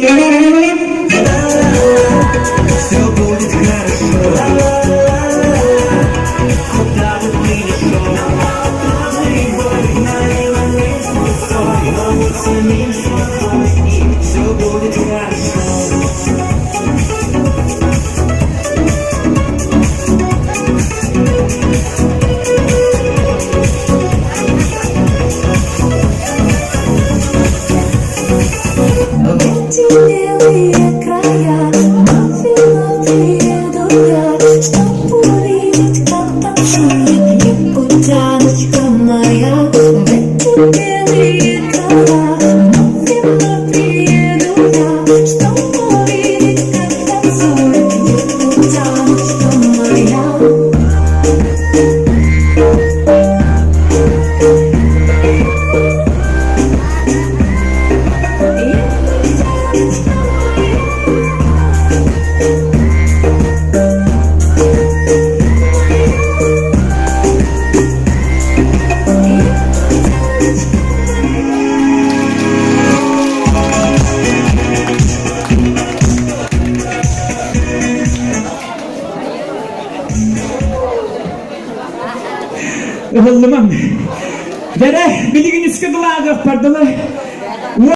Все будет хорошо. Куда бы ты ни шел, разные боли налево не пустой, но будь самим собой, и все будет хорошо. Белые края, вновь приеду я, чтоб увидеть, как танцует небудяночка моя. В эти белые края, вновь приеду я, чтоб увидеть, как танцует небудяночка моя. Oğlum, dere, bilginiz ki dulağı pardon.